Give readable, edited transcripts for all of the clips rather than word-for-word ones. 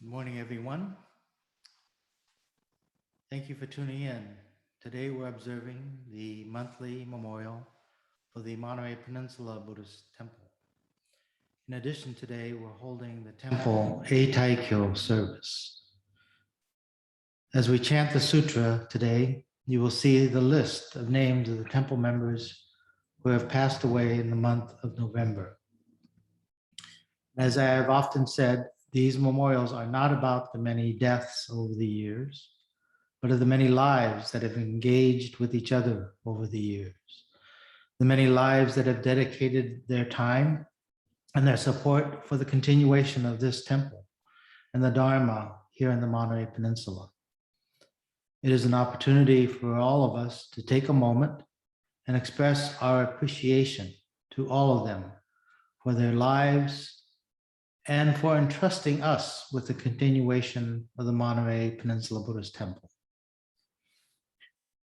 Good morning, everyone. Thank you for tuning in. Today we're observing the monthly memorial for the Monterey Peninsula Buddhist Temple. In addition, today we're holding the temple Eitaikyo service. As we chant the sutra today, you will see the list of names of the temple members who have passed away in the month of November. As I have often said, these memorials are not about the many deaths over the years, but of the many lives that have engaged with each other over the years, the many lives that have dedicated their time and their support for the continuation of this temple and the Dharma here in the Monterey Peninsula. It is an opportunity for all of us to take a moment and express our appreciation to all of them for their lives and for entrusting us with the continuation of the Monterey Peninsula Buddhist Temple.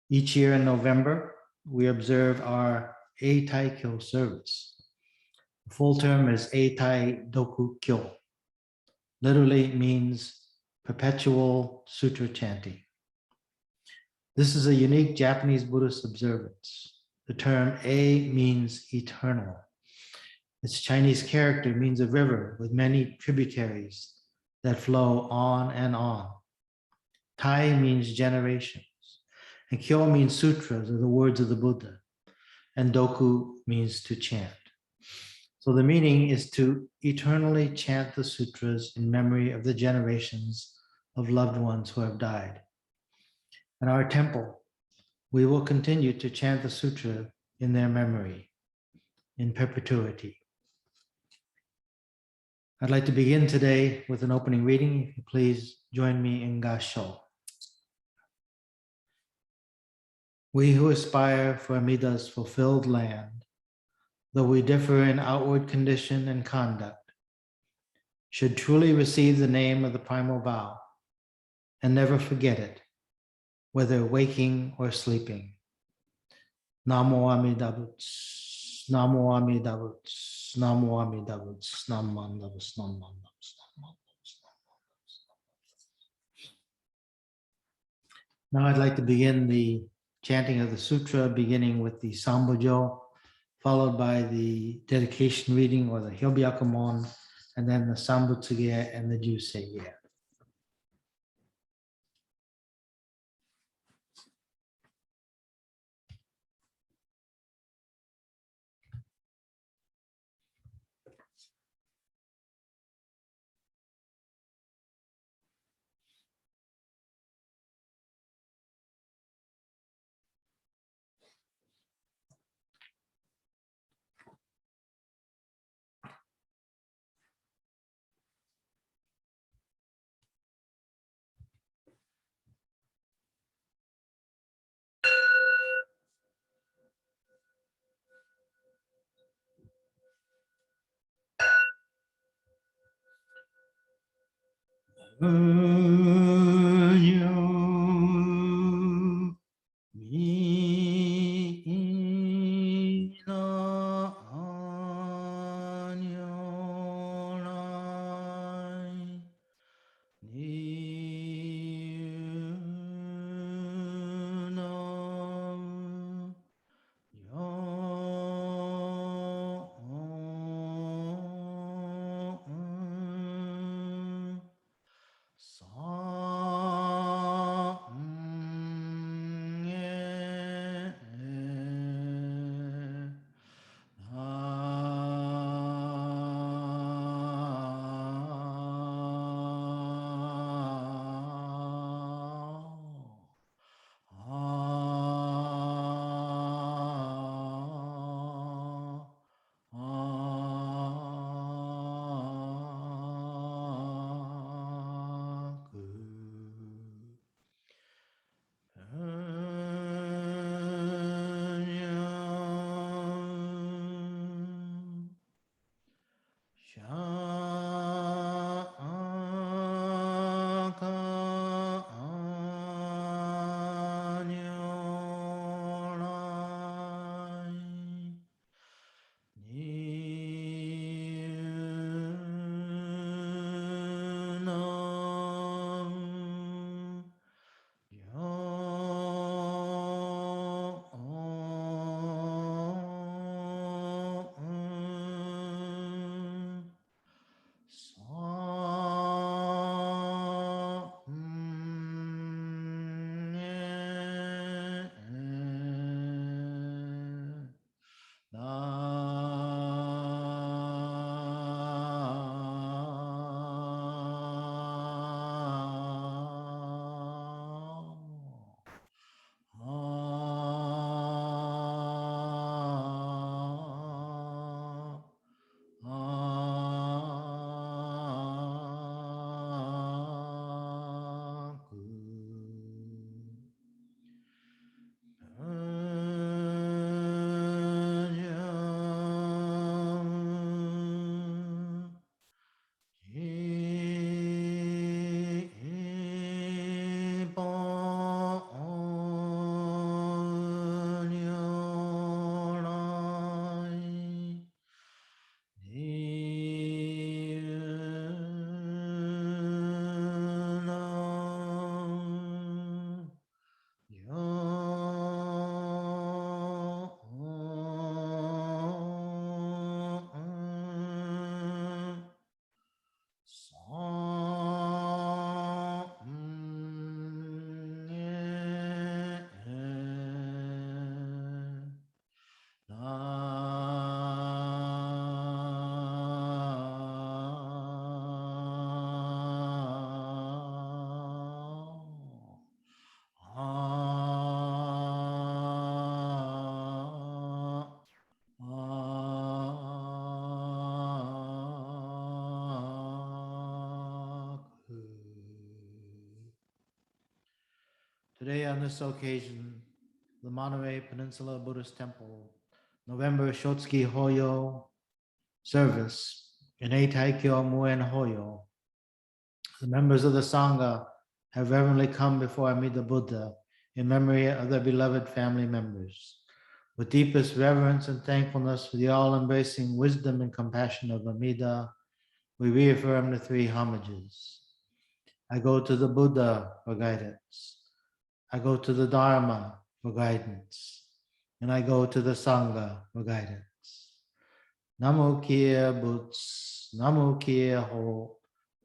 Each year in November, we observe our Eitaikyo service. The full term is Eitaidoku-kyo. Literally means perpetual sutra chanting. This is a unique Japanese Buddhist observance. The term A means eternal. Its Chinese character means a river with many tributaries that flow on and on. Tai means generations, and Kyo means sutras or the words of the Buddha, and Doku means to chant. So the meaning is to eternally chant the sutras in memory of the generations of loved ones who have died. At our temple, we will continue to chant the sutra in their memory, in perpetuity. I'd like to begin today with an opening reading. If you please join me in Gassho. We who aspire for Amida's fulfilled land, though we differ in outward condition and conduct, should truly receive the name of the primal vow and never forget it, whether waking or sleeping. Namo Amida Butsu, Namo Amida Butsu, Namo Amida Butsu, Namo Amida Butsu, Namo Amida Butsu, Namo Amida Butsu. Now I'd like to begin the chanting of the sutra, beginning with the Sambojo, followed by the dedication reading or the Hyobyakumon, and then the Sambutsuge and the Jusei. Song. Today, on this occasion, the Monterey Peninsula Buddhist Temple, November Shotsuki Hoyo service in Eitaikyo Muen Hoyo. The members of the Sangha have reverently come before Amida Buddha in memory of their beloved family members. With deepest reverence and thankfulness for the all-embracing wisdom and compassion of Amida, we reaffirm the three homages. I go to the Buddha for guidance. I go to the Dharma for guidance. And I go to the Sangha for guidance. Namo Kia Butz, Namo Kia Ho,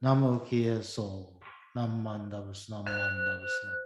Namo Kia Soul, Nam Mandavas, Nam Mandavas, Nam.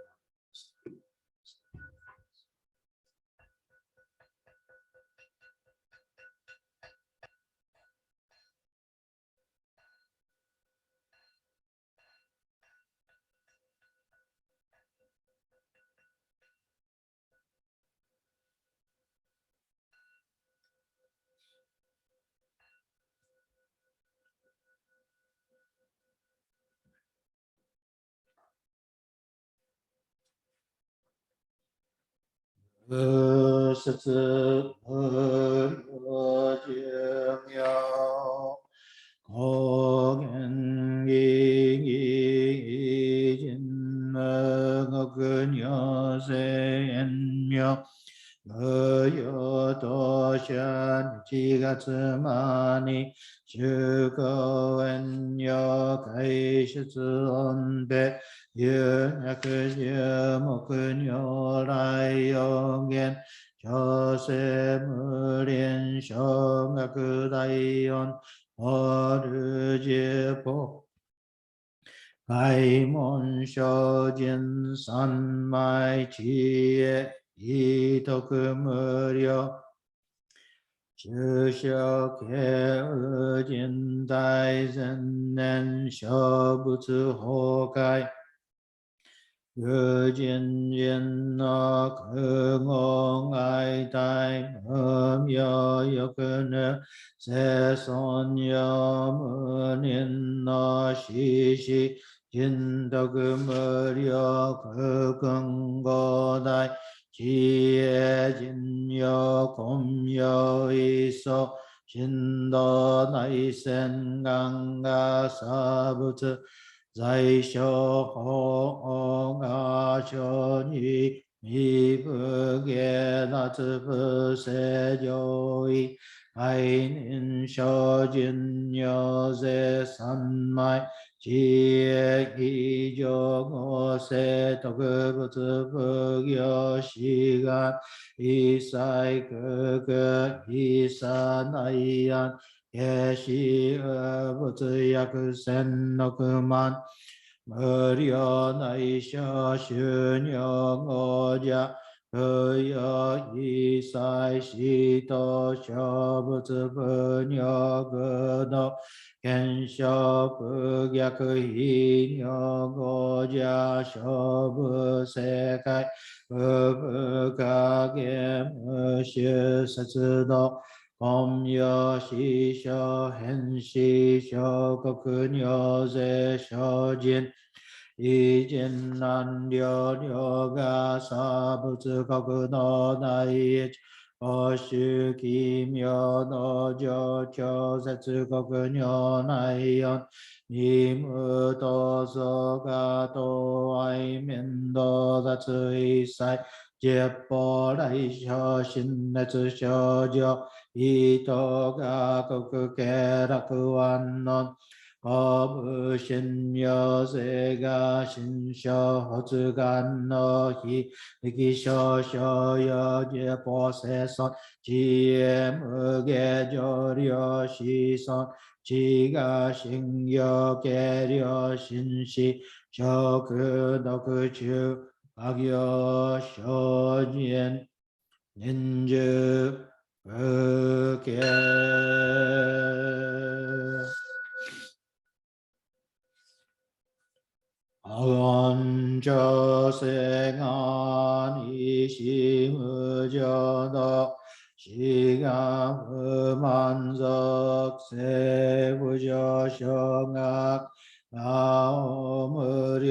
Aomuryoka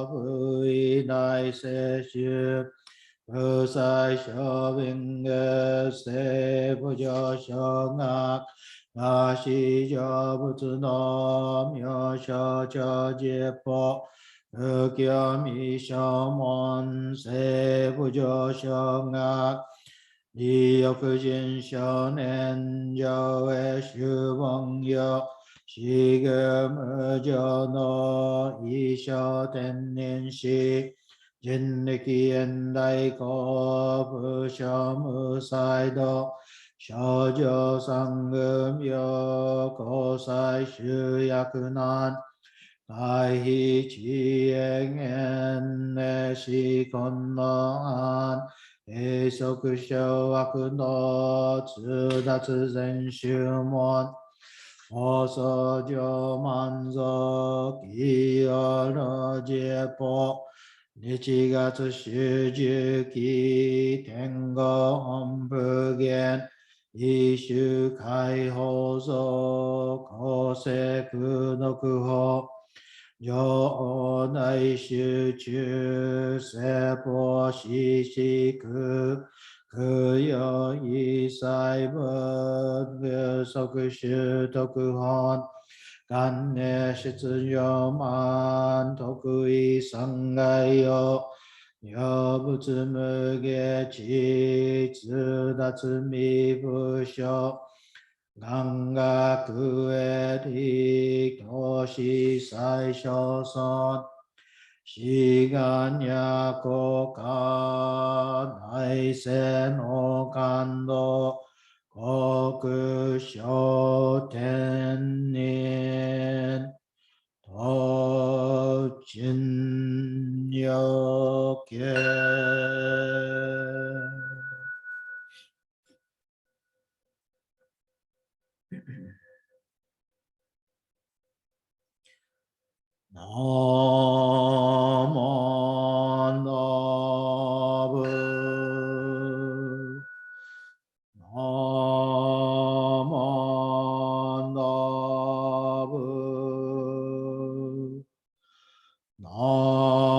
Bui Nai Se Shu Sai Sho Ving Se Bu Jo Sho Ngak Na Shi Jo Bu Tzu No Myo Sho Cho Jie Po Kyo Mi Sho Mon Se Bu Jo Sho Ngak Ni Yoku Jin Sho Nen Jo E Shu Bong Yo Shi Ge Mu Jo No I Sho Ten Nin Shi Jin Niki En Dai Ko Bu Sho Mu Sai Do Sho Jo Sang Gum Yo Ko Sai Shu Yak Nan Dai Hi Chi Eng En Ne Shi Kon No An E So Ku Shou Ak No Tzu Da Tzu Zen Shu Mon O So Jo Man Zo Ki O Ro Jie Po Ni Chi Ga Tzu Shi Ji Ki Ten Go Om Bu Gen I Shu Kai Ho So Ko Se Ku No Ku Ho yo nai shi chu se po shi shi ku ku yo yi sai bo ge so ku shi to ku hon gan ne shi zi yo man to ku yi sang gai yo yo bu zi mu ge chi zi da zi mi bu xiao Ganga Kuetik Toshi Sai Shoson Shiganya Koka Nai Sen Okando Koku Shoten Nin Tojin Yoke Namanabu Namanabu Namanabu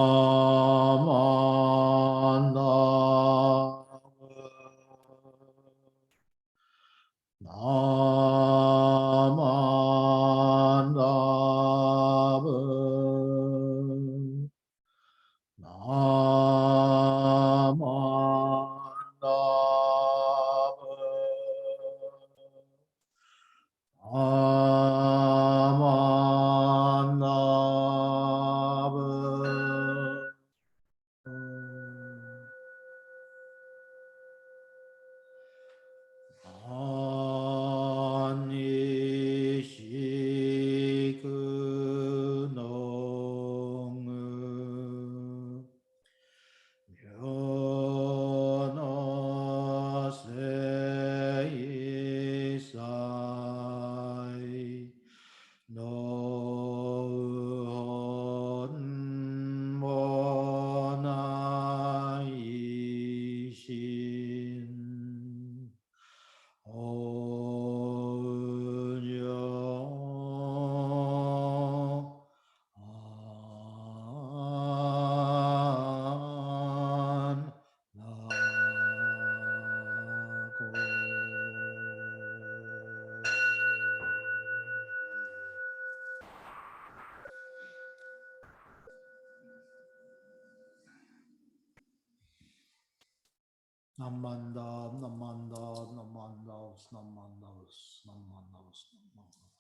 Namanda, Namanda, Namandaos, Namandaos, Namandaos, Namandaos.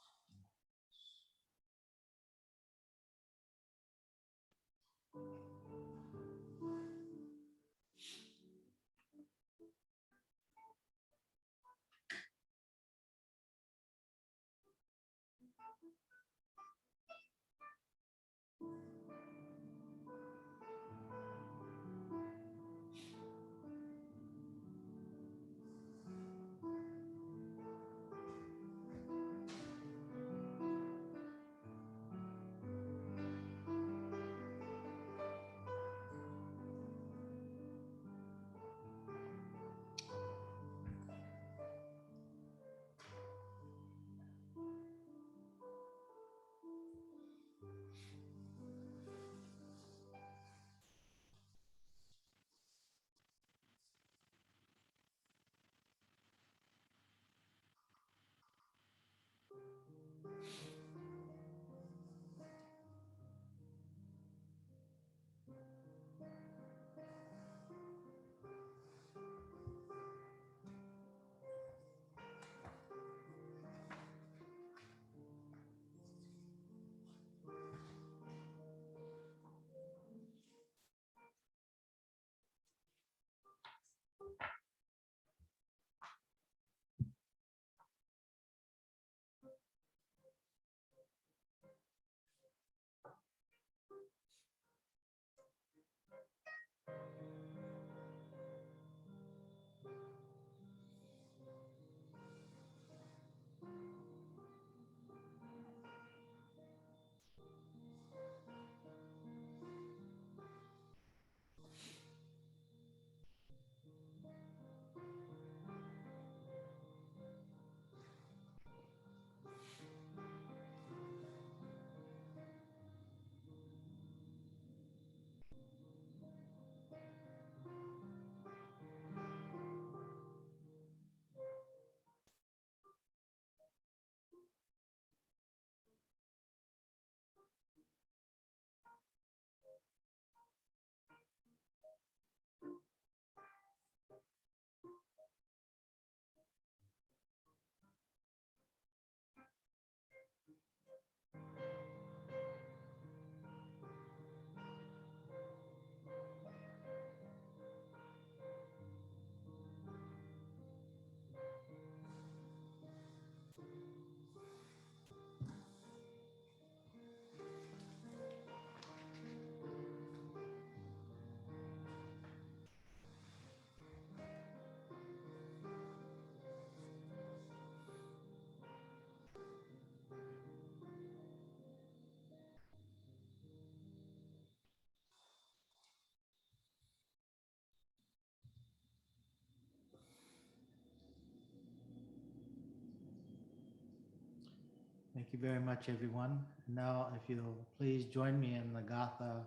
Thank you very much, everyone. Now, if you'll please join me in the Gatha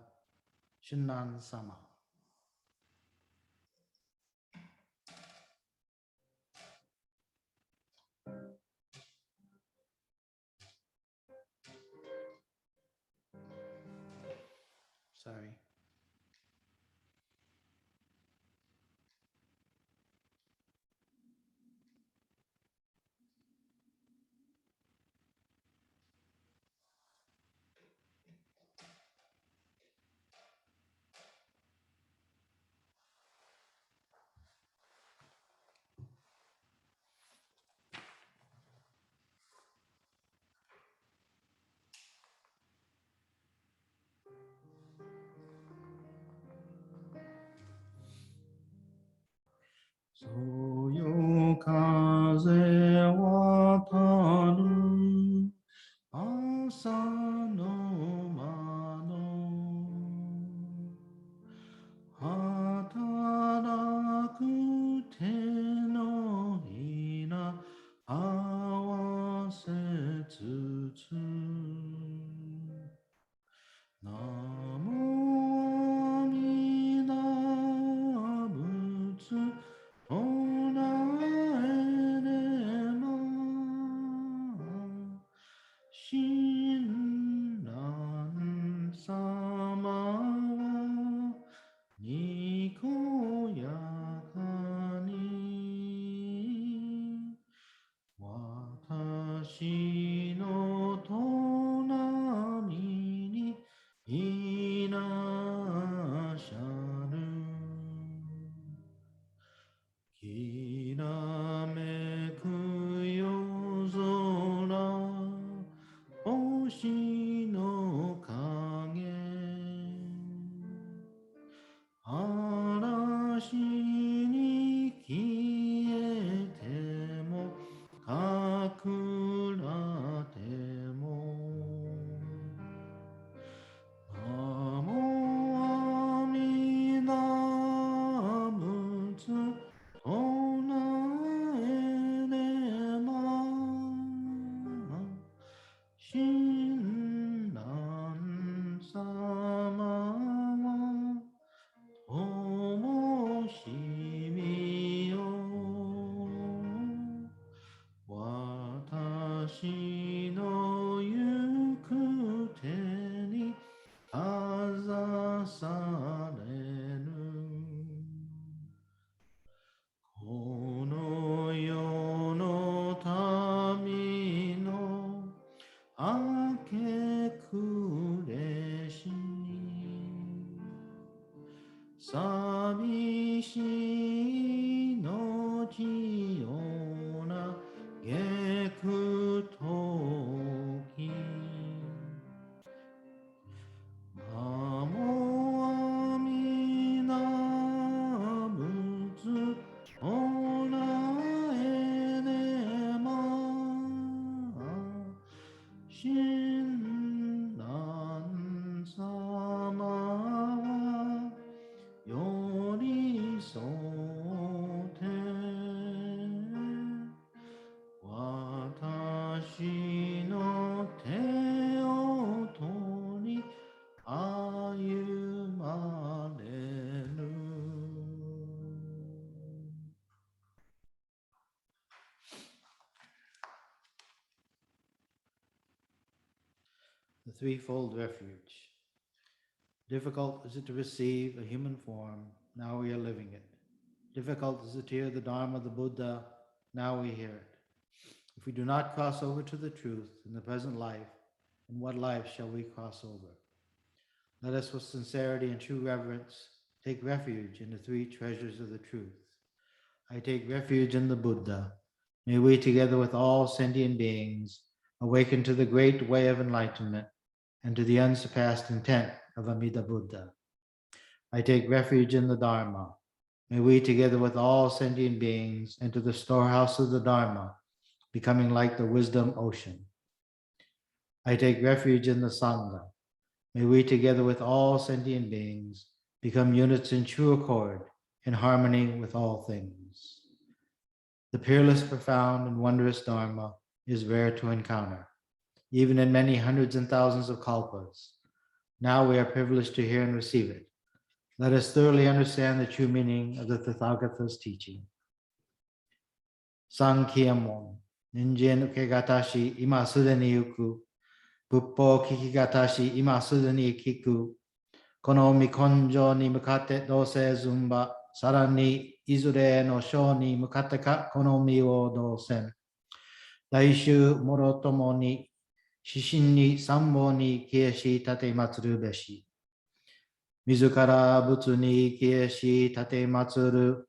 Shinnan Sama. Sorry. Soyokaze wataru asa no mano hataraku te no hina awase tsutsu Namo Amida Butsu Onaenema Shinran Sama Nikoyakani Watashi no tonari ni irasharu Kirameku yozora Hoshi no kage Arashi ni kiete mo kakurate mo Namo Amida Butsu Onaenema Shinran Sama Omoshimiyo Watashi no yuku te ni kazasareru Kono yo no tami no ake kureshi Sabishi no chiyona geku toki Namo Amida Butsu Onaenema Shinran Sama Yorisote Watashi no te o tori ayumareru The threefold refuge. Difficult is it to receive a human form, now we are living it. Difficult is it to hear the Dharma of the Buddha, now we hear it. If we do not cross over to the truth in the present life, in what life shall we cross over? Let us with sincerity and true reverence take refuge in the three treasures of the truth. I take refuge in the Buddha. May we, together with all sentient beings, awaken to the great way of enlightenment and to the unsurpassed intent of Amida Buddha. I take refuge in the Dharma. May we, together with all sentient beings, enter the storehouse of the Dharma, becoming like the wisdom ocean. I take refuge in the Sangha. May we, together with all sentient beings, become units in true accord, in harmony with all things. The peerless, profound, and wondrous Dharma is rare to encounter, even in many hundreds and thousands of kalpas. Now we are privileged to hear and receive it. Let us thoroughly understand the true meaning of the Tathagata's teaching. Sankhya-mon, Ninjin ukegatashi ima sudeni yuku, Buppo kikigatashi ima sudeni kiku, Kono mikonjo ni mukate dose zumba, Sarani izure no sho ni mukate ka kono mi wo dosen. Daishu morotomo ni shishin ni sambo ni kieshi tate matsuru beshi. Mizukara butsu ni kieshi tate matsuru,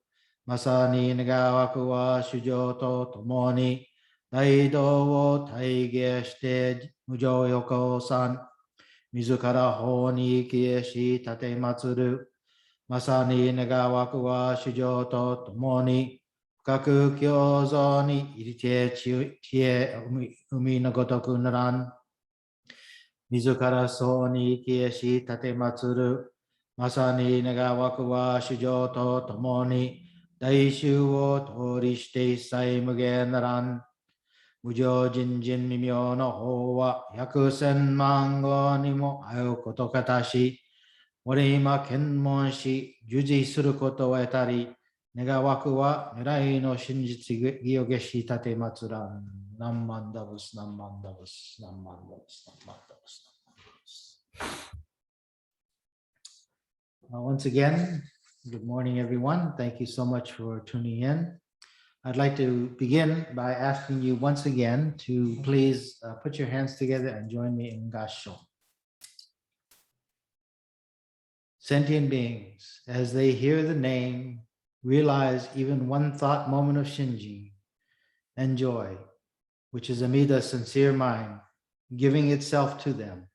Masani nagawaku wa shujo to tomo ni, Daido wo taige shite mujo yoko san. Mizukara ho ni kieshi tate matsuru, Masani nagawaku wa shujo to tomo ni, Kaku kyozo ni irite chie umi no gotoku naran. Mizukara so ni kieshi tate matsuru, Masani nagawaku wa shujo to tomo ni, Daishu wo tori shite sai mugen naran. Mujo jinjin mimyo no ho wa hyakusen mango ni mo ayo koto katashi. Orima kenmon shi juji suru koto wa etari. Negawaku wa mirai no shinjitsu gyogeshi tate matsuran. Nammandavus, nammandavus, nammandavus, nammandavus, nammandavus. Once again, good morning, everyone. Thank you so much for tuning in. I'd like to begin by asking you once again to please put your hands together and join me in Gassho. Sentient beings, as they hear the name, realize even one thought moment of Shinji and joy, which is Amida's sincere mind, giving itself to them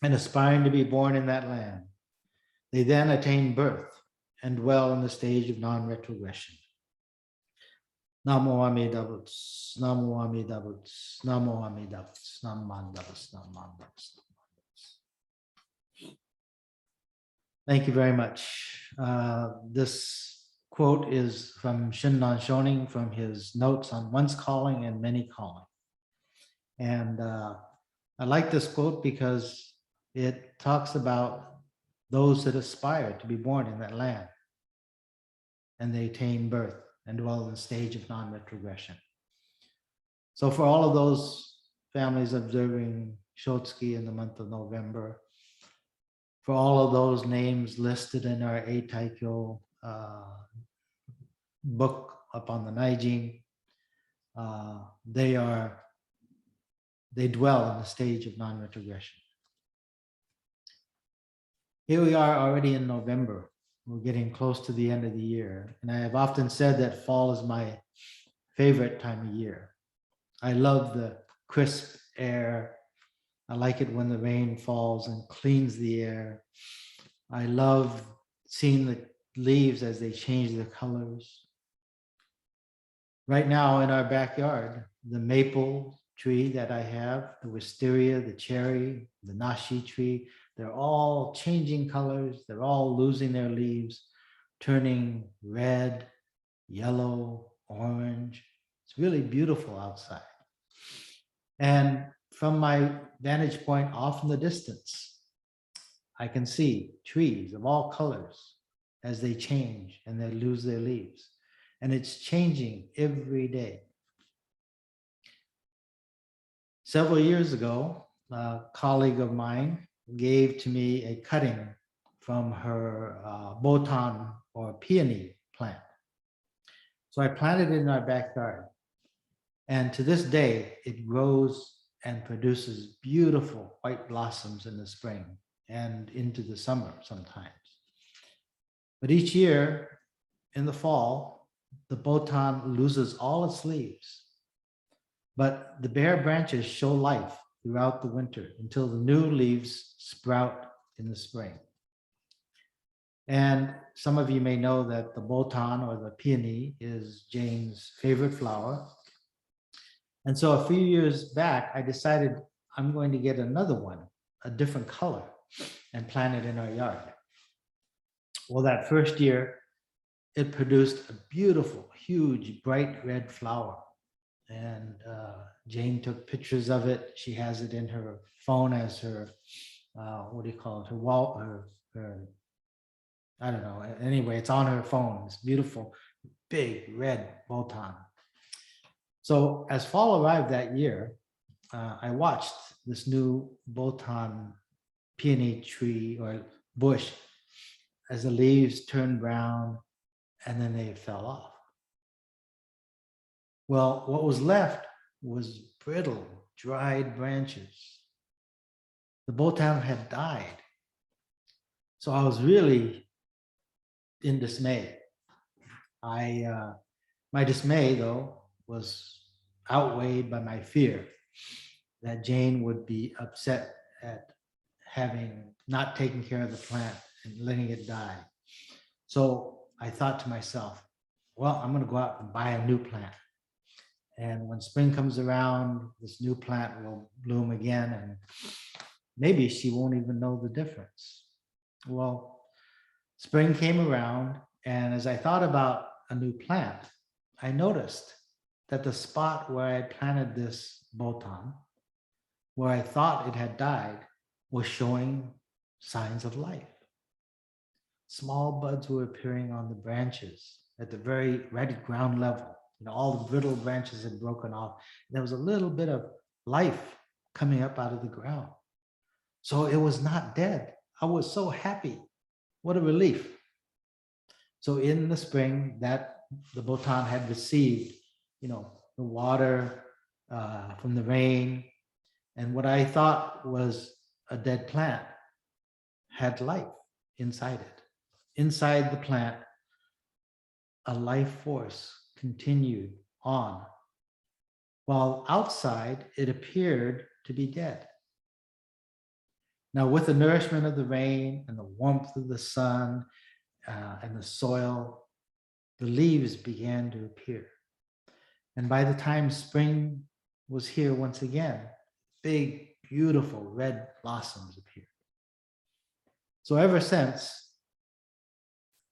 and aspiring to be born in that land. They then attain birth and dwell in the stage of non-retrogression. Namo Amida Butts, Namo Amida Butts, Namo Amida Butts, Namandavus, Namandavus. Thank you very much. This quote is from Shinran Shonin from his notes on Once Calling and Many Calling. And I like this quote because it talks about those that aspire to be born in that land and they attain birth and dwell in the stage of non-retrogression. So for all of those families observing Shotsuki in the month of November, for all of those names listed in our Eitaikyo book up on the Naijin, they dwell in the stage of non-retrogression. Here we are already in November. We're getting close to the end of the year. And I have often said that fall is my favorite time of year. I love the crisp air. I like it when the rain falls and cleans the air. I love seeing the leaves as they change their colors. Right now in our backyard, the maple tree that I have, the wisteria, the cherry, the nashi tree, they're all changing colors. They're all losing their leaves, turning red, yellow, orange. It's really beautiful outside. And from my vantage point off in the distance, I can see trees of all colors as they change and they lose their leaves. And it's changing every day. Several years ago, a colleague of mine gave to me a cutting from her botan or peony plant. So I planted it in our backyard. And to this day, it grows and produces beautiful white blossoms in the spring and into the summer sometimes. But each year in the fall, the botan loses all its leaves, but the bare branches show life throughout the winter until the new leaves sprout in the spring. And some of you may know that the botan or the peony is Jane's favorite flower. And so a few years back, I decided I'm going to get another one, a different color, and plant it in our yard. Well, that first year, it produced a beautiful, huge, bright red flower. And Jane took pictures of it. She has it in her phone as her, what do you call it? Her wall, her, I don't know. Anyway, it's on her phone. It's beautiful, big red botan. So as fall arrived that year, I watched this new botan peony tree or bush as the leaves turned brown and then they fell off. Well, what was left was brittle, dried branches. The botan had died. So I was really in dismay. My dismay, though, was outweighed by my fear that Jane would be upset at having not taken care of the plant and letting it die. So I thought to myself, well, I'm going to go out and buy a new plant. And when spring comes around, this new plant will bloom again, and maybe she won't even know the difference. Well, spring came around, and as I thought about a new plant, I noticed that the spot where I planted this botan, where I thought it had died, was showing signs of life. Small buds were appearing on the branches at the right at ground level. All the brittle branches had broken off. There was a little bit of life coming up out of the ground. So it was not dead. I was so happy. What a relief. So in the spring, that the botan had received, the water from the rain, and what I thought was a dead plant had life inside it. Inside the plant, a life force continued on, while outside it appeared to be dead. Now, with the nourishment of the rain and the warmth of the sun and the soil, the leaves began to appear. And by the time spring was here once again, big, beautiful red blossoms appeared. So ever since,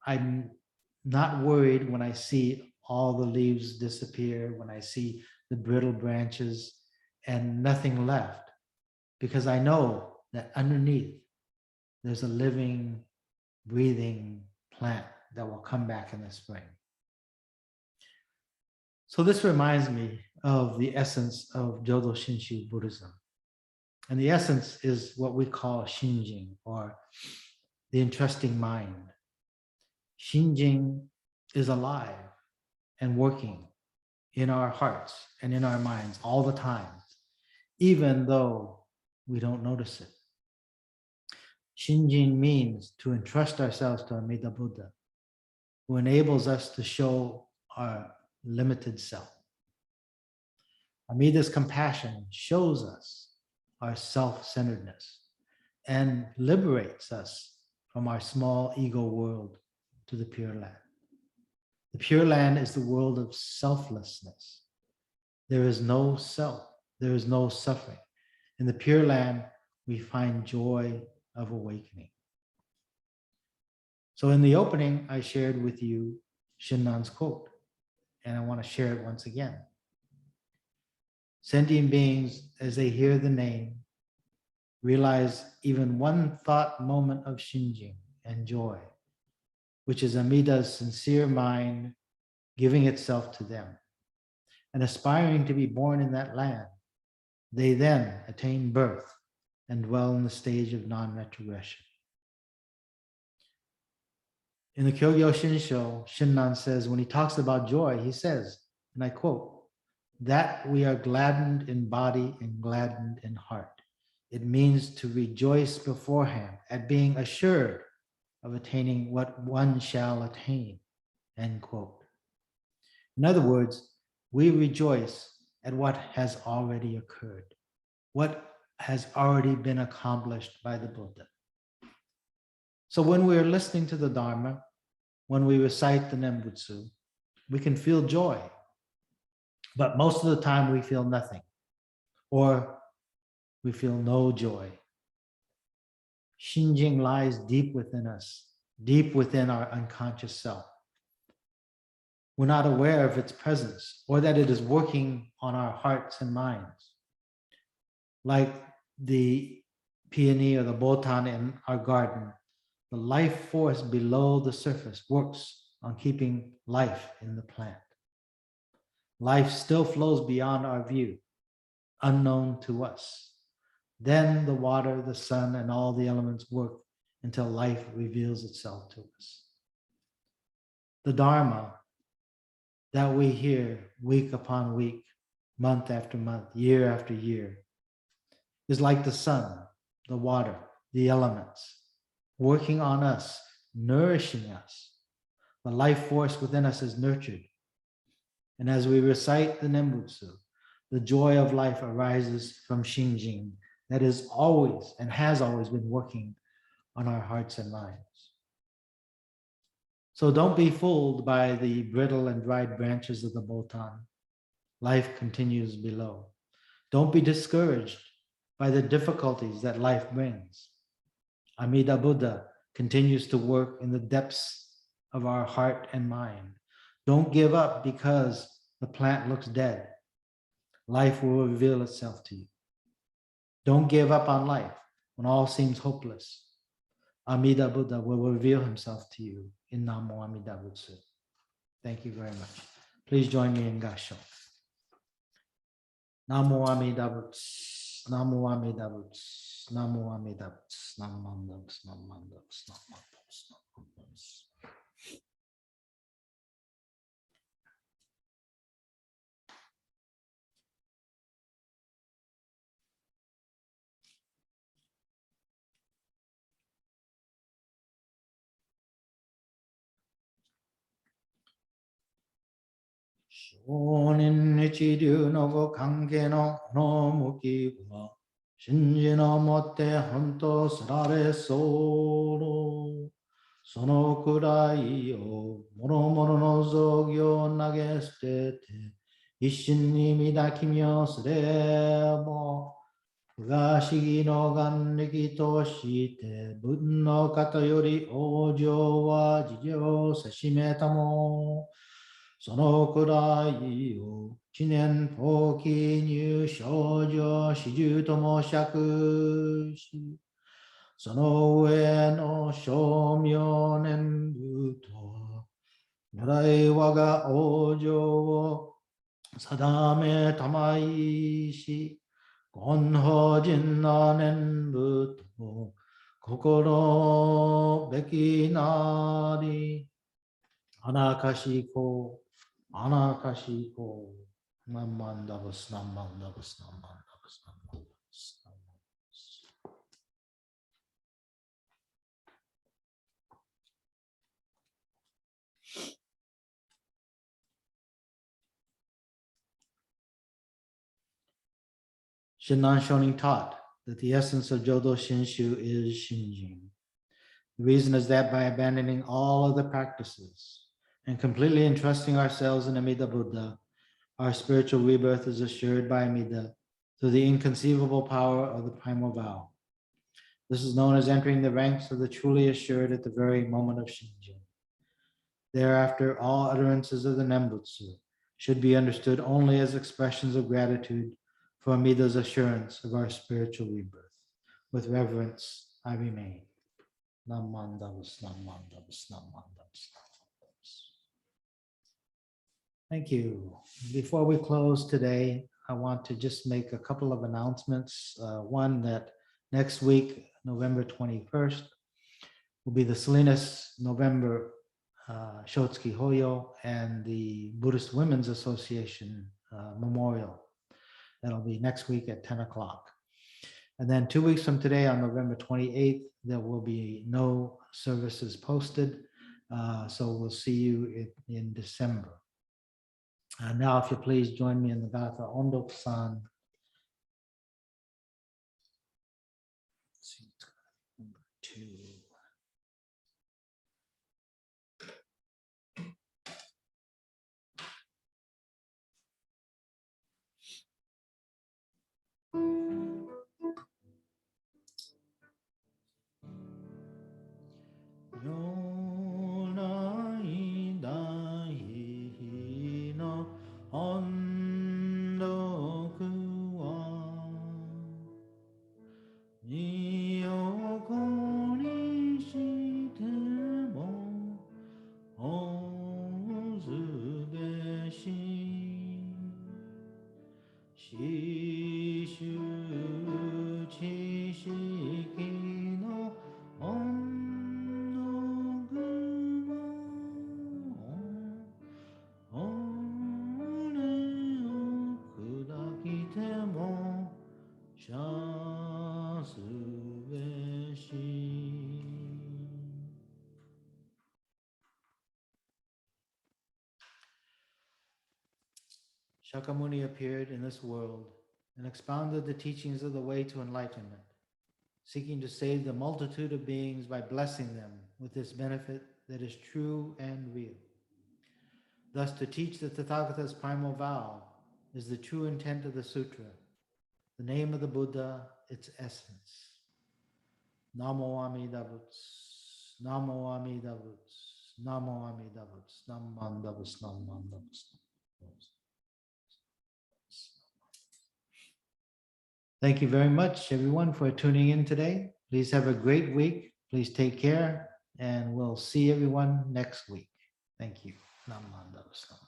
I'm not worried when I see all the leaves disappear, when I see the brittle branches and nothing left, because I know that underneath there's a living, breathing plant that will come back in the spring. So this reminds me of the essence of Jodo Shinshu Buddhism. And the essence is what we call Shinjing, or the entrusting mind. Shinjing is alive and working in our hearts and in our minds all the time, even though we don't notice it. Shinjin means to entrust ourselves to Amida Buddha, who enables us to show our limited self. Amida's compassion shows us our self-centeredness and liberates us from our small ego world to the Pure Land. The Pure Land is the world of selflessness. There is no self, there is no suffering. In the Pure Land, we find joy of awakening. So in the opening, I shared with you Shinnan's quote, and I want to share it once again. Sentient beings, as they hear the name, realize even one thought moment of Shinjing and joy, which is Amida's sincere mind giving itself to them. And aspiring to be born in that land, they then attain birth and dwell in the stage of non-retrogression. In the Kyogyo Shinsho, Shinnan says, when he talks about joy, he says, and I quote, that we are gladdened in body and gladdened in heart. It means to rejoice beforehand at being assured of attaining what one shall attain, end quote. In other words, we rejoice at what has already occurred, what has already been accomplished by the Buddha. So when we are listening to the Dharma, when we recite the Nembutsu, we can feel joy, but most of the time we feel nothing, or we feel no joy. Shinjing lies deep within us, deep within our unconscious self. We're not aware of its presence or that it is working on our hearts and minds. Like the peony or the botan in our garden, the life force below the surface works on keeping life in the plant. Life still flows beyond our view, unknown to us. Then the water, the sun, and all the elements work until life reveals itself to us. The Dharma that we hear week upon week, month after month, year after year, is like the sun, the water, the elements, working on us, nourishing us. The life force within us is nurtured. And as we recite the Nembutsu, the joy of life arises from Shinjin that is always and has always been working on our hearts and minds. So don't be fooled by the brittle and dried branches of the botan. Life continues below. Don't be discouraged by the difficulties that life brings. Amida Buddha continues to work in the depths of our heart and mind. Don't give up because the plant looks dead. Life will reveal itself to you. Don't give up on life when all seems hopeless. Amida Buddha will reveal himself to you in Namo Amida Butsu. Thank you very much. Please join me in Gasho. Namo Amida Butsu, Namo Amida Butsu, Namo Amida Butsu, Namo Amida Butsu, Namo Amida Butsu, Namo Amida Butsu, Namo Amida Butsu. Shonin Nichiru no go kange no no muki wa shinji no motte honto sarare soro sono kurai o moro moro no zogyo nage sutete isshin ni midakimi surebo fugashigi no ganriki to shite bun no kata yori ojo wa jijyo sashimeta mo そのくらいを知念法記入少女始終とも釈し、その上の称名念仏と如来我が往生を定めたまいし、根法人の念仏と心べきなり、あなかしこ Anakashiko Namandavas Namandavas Namandavas Namandavas. Shinran Shonin taught that the essence of Jodo Shinshu is Shinjin. The reason is that by abandoning all other practices and completely entrusting ourselves in Amida Buddha, our spiritual rebirth is assured by Amida through the inconceivable power of the primal vow. This is known as entering the ranks of the truly assured at the very moment of Shinjin. Thereafter, all utterances of the Nembutsu should be understood only as expressions of gratitude for Amida's assurance of our spiritual rebirth. With reverence, I remain. Namandavas, Namandavas, Namandavas. Thank you. Before we close today, I want to just make a couple of announcements. One, that next week, November 21st, will be the Salinas November Shotsuki Hoyo and the Buddhist Women's Association Memorial. That'll be next week at 10 o'clock. And then 2 weeks from today, on November 28th, there will be no services posted. So we'll see you in December. Now, if you please join me in the Gatha Ondo-san. Number 2. Shakyamuni appeared in this world and expounded the teachings of the way to enlightenment, seeking to save the multitude of beings by blessing them with this benefit that is true and real. Thus, to teach the Tathagata's primal vow is the true intent of the sutra, the name of the Buddha, its essence. Namo Amida Butsu, Namo Amida Butsu, Namo Amida Butsu, Namanda Butsu, Namanda Butsu. Thank you very much, everyone, for tuning in today. Please have a great week. Please take care, and we'll see everyone next week. Thank you. Namanda Butsu.